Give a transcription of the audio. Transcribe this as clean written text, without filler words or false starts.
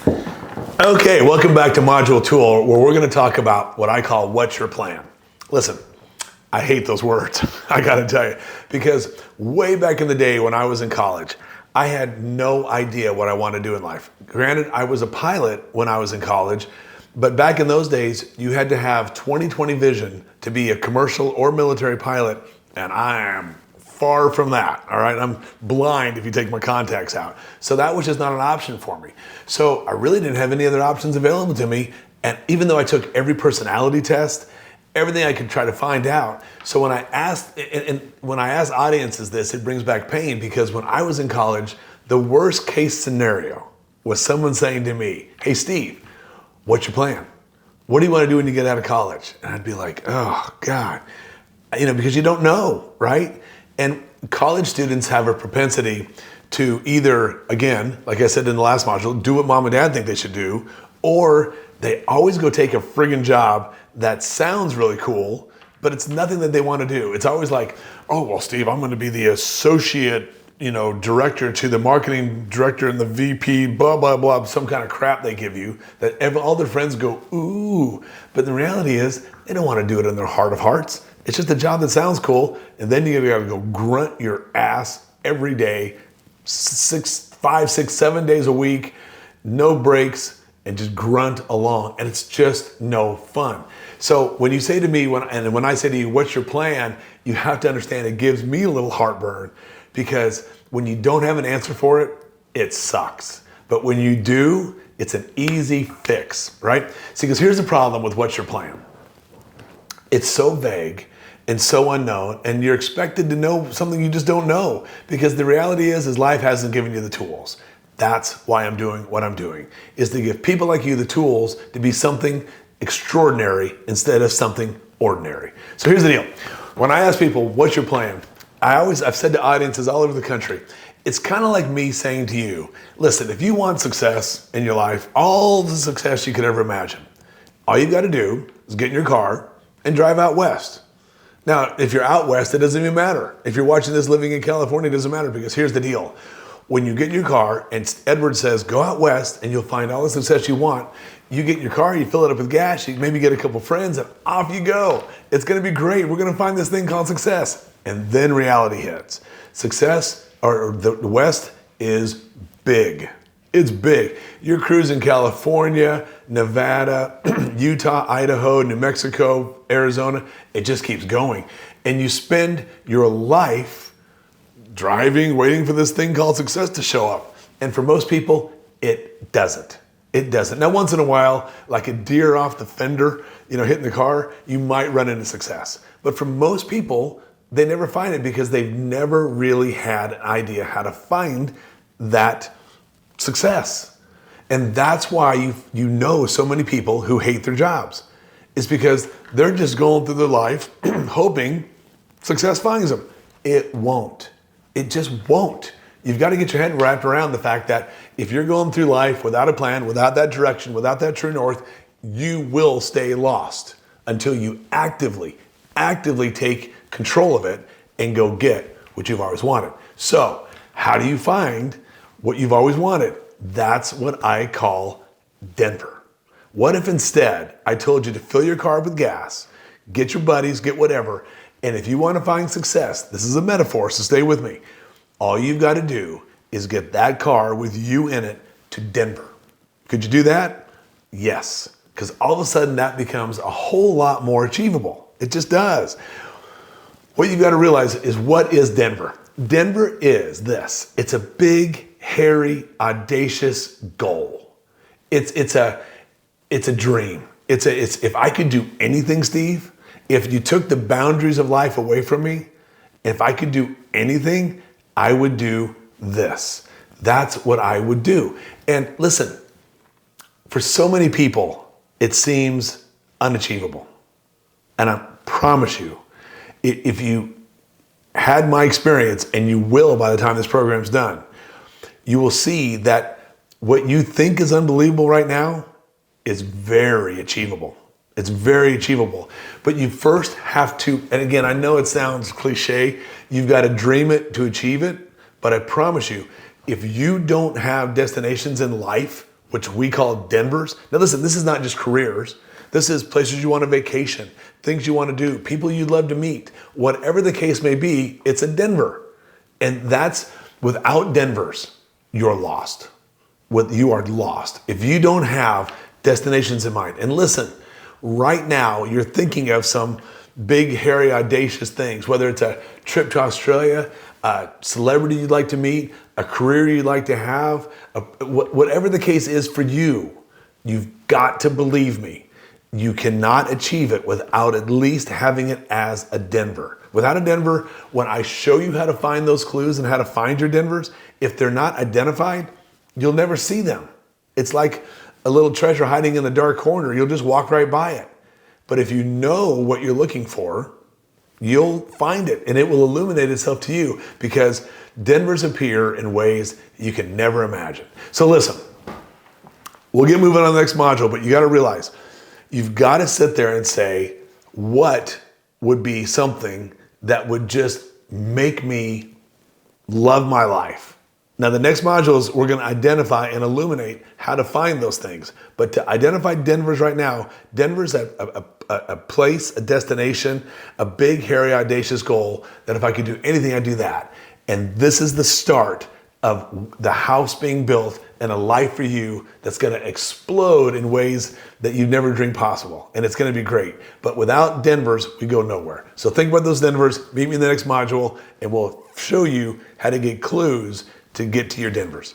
Okay, welcome back to Module Tool, where we're going to talk about what I call what's your plan. Listen, I hate those words, I got to tell you, because way back in the day when I was in college, I had no idea what I wanted to do in life. Granted, I was a pilot when I was in college, but back in those days, you had to have 20/20 vision to be a commercial or military pilot, and I am far from that, all right? I'm blind if you take my contacts out. So that was just not an option for me. So I really didn't have any other options available to me. And even though I took every personality test, everything I could try to find out. So when I asked, and when I ask audiences this, it brings back pain, because when I was in college, the worst case scenario was someone saying to me, "Hey Steve, what's your plan? What do you want to do when you get out of college?" And I'd be like, "Oh God," because you don't know, right? And college students have a propensity to either, again, like I said in the last module, do what mom and dad think they should do, or they always go take a friggin' job that sounds really cool, but it's nothing that they want to do. It's always like, "Oh, well, Steve, I'm going to be the associate, director to the marketing director and the VP, blah, blah, blah," some kind of crap they give you that all their friends go, "Ooh." But the reality is they don't want to do it in their heart of hearts. It's just a job that sounds cool, and then you gotta go grunt your ass every day, 5, 6, 7 days a week, no breaks, and just grunt along, and it's just no fun. So when you say to me, when I say to you, "What's your plan?" you have to understand it gives me a little heartburn, because when you don't have an answer for it, it sucks. But when you do, it's an easy fix, right? See, because here's the problem with "What's your plan?" It's so vague and so unknown, and you're expected to know something you just don't know, because the reality is life hasn't given you the tools. That's why I'm doing what I'm doing, is to give people like you the tools to be something extraordinary instead of something ordinary. So here's the deal. When I ask people, "What's your plan?" I've said to audiences all over the country, it's kind of like me saying to you, "Listen, if you want success in your life, all the success you could ever imagine, all you've got to do is get in your car and drive out west." Now, if you're out west, it doesn't even matter. If you're watching this living in California, it doesn't matter, because here's the deal. When you get in your car and Edward says, "Go out west and you'll find all the success you want," you get in your car, you fill it up with gas, you maybe get a couple friends, and off you go. It's gonna be great. We're gonna find this thing called success. And then reality hits. Success, or the West, is big. It's big. You're cruising California, Nevada, Utah, Idaho, New Mexico, Arizona. It just keeps going. And you spend your life driving, waiting for this thing called success to show up. And for most people, it doesn't. It doesn't. Now, once in a while, like a deer off the fender, hitting the car, you might run into success. But for most people, they never find it, because they've never really had an idea how to find that success. And that's why you know so many people who hate their jobs. It's because they're just going through their life hoping success finds them. It won't. It just won't. You've got to get your head wrapped around the fact that if you're going through life without a plan, without that direction, without that true north, you will stay lost until you actively take control of it and go get what you've always wanted. So, how do you find what you've always wanted? That's what I call Denver. What if instead I told you to fill your car with gas, get your buddies, get whatever, and if you want to find success, this is a metaphor, so stay with me. All you've got to do is get that car with you in it to Denver. Could you do that? Yes, because all of a sudden that becomes a whole lot more achievable. It just does. What you've got to realize is, what is Denver? Denver is this. It's a big, hairy, audacious goal. It's a dream. It's if I could do anything, Steve, if you took the boundaries of life away from me, if I could do anything, I would do this. That's what I would do. And listen, for so many people, it seems unachievable. And I promise you, if you had my experience, and you will by the time this program's done, you will see that what you think is unbelievable right now is very achievable. It's very achievable. But you first have to, and again, I know it sounds cliche, you've got to dream it to achieve it, but I promise you, if you don't have destinations in life which we call Denvers. Now listen, this is not just careers. This is places you want to vacation, things you want to do, people you'd love to meet. Whatever the case may be, it's a Denver. And that's, without Denvers, you're lost. You are lost. If you don't have destinations in mind. And listen, right now you're thinking of some big, hairy, audacious things, whether it's a trip to Australia, a celebrity you'd like to meet, a career you'd like to have, whatever the case is for you, you've got to believe me. You cannot achieve it without at least having it as a Denver. Without a Denver, when I show you how to find those clues and how to find your Denvers, if they're not identified, you'll never see them. It's like a little treasure hiding in a dark corner. You'll just walk right by it. But if you know what you're looking for, you'll find it and it will illuminate itself to you, because Denvers appear in ways you can never imagine. So listen, we'll get moving on the next module, but you got to realize you've got to sit there and say, what would be something that would just make me love my life? Now, the next modules, we're going to identify and illuminate how to find those things. But to identify Denver's right now, Denver's a place, a destination, a big, hairy, audacious goal that if I could do anything, I'd do that. And this is the start of the house being built and a life for you that's going to explode in ways that you've never dreamed possible. And it's going to be great. But without Denvers, we go nowhere. So think about those Denvers. Meet me in the next module, and we'll show you how to get clues to get to your Denvers.